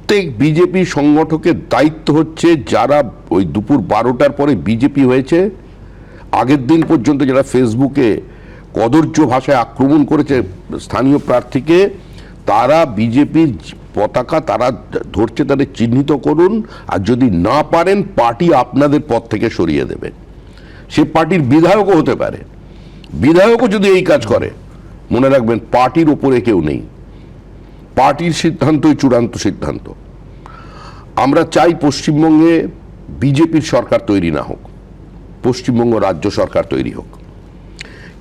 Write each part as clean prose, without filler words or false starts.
প্রত্যেক বিজেপি সংগঠকের দায়িত্ব হচ্ছে যারা ওই দুপুর 12টার পরে বিজেপি হয়েছে, আগের দিন পর্যন্ত যারা ফেসবুকে কদর্য ভাষায় আক্রমণ করেছে স্থানীয় প্রার্থীকে, তারা বিজেপির পতাকা তারা ধরছে, তাদের চিহ্নিত করুন। আর যদি না পারেন পার্টি আপনাদের পদ থেকে সরিয়ে দেবে। সে পার্টির বিধায়কও হতে পারে। বিধায়কও যদি এই কাজ করে, মনে রাখবেন পার্টির ওপরে কেউ নেই, পার্টির সিদ্ধান্তই চূড়ান্ত সিদ্ধান্ত। আমরা চাই পশ্চিমবঙ্গে বিজেপির সরকার তৈরি না হোক, পশ্চিমবঙ্গ রাজ্য সরকার তৈরি হোক।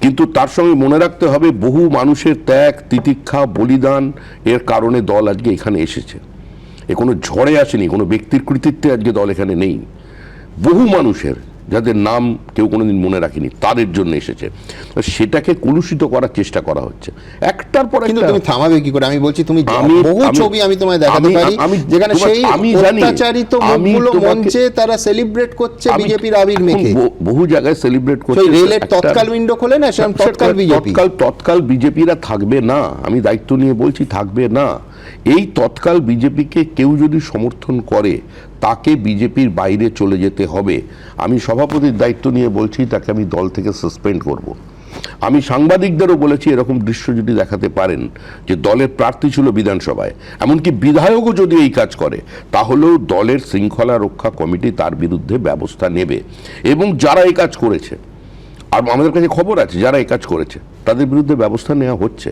কিন্তু তার সঙ্গে মনে রাখতে হবে বহু মানুষের ত্যাগ, তিতিক্ষা, বলিদান এর কারণে দল আজকে এখানে এসেছে। এ কোনো ঝড়ে আসেনি, কোনো ব্যক্তির কৃতিত্বে আজকে দল এখানে নেই। বহু মানুষের, যাদের নাম কেউ কোনোদিন মনে রাখেনি, তাদের জন্য এসেছে। সেটাকে কলুষিত করার চেষ্টা করা হচ্ছে একটার পর একটা। তুমি থামাবে কি করে? আমি বলছি তুমি বহু ছবি আমি তোমায় দেখাতে পারি যেখানে সেই অত্যাচারিত মুখগুলো মঞ্চে তারা সেলিব্রেট করছে বিজেপির আবির মেখে। বহু জায়গায় সেলিব্রেট করছে। রেলের তৎকাল উইন্ডো খোলে না, সেরকম তৎকাল বিজেপিরা থাকবে না। আমি দায়িত্ব নিয়ে বলছি, থাকবে না। এই তৎকাল বিজেপিকে কেউ যদি সমর্থন করে, তাকে বিজেপির বাইরে চলে যেতে হবে। আমি সভাপতির দায়িত্ব নিয়ে বলছি, তাকে আমি দল থেকে সাসপেন্ড করব। আমি সাংবাদিকদেরও বলেছি, এরকম দৃশ্য যদি দেখাতে পারেন যে দলের প্রার্থী ছিল বিধানসভায়, এমনকি বিধায়কও যদি এই কাজ করে, তাহলেও দলের শৃঙ্খলা রক্ষা কমিটি তার বিরুদ্ধে ব্যবস্থা নেবে। এবং যারা এই কাজ করেছে, আর আমাদের কাছে খবর আছে যারা এই কাজ করেছে, তাদের বিরুদ্ধে ব্যবস্থা নেওয়া হচ্ছে।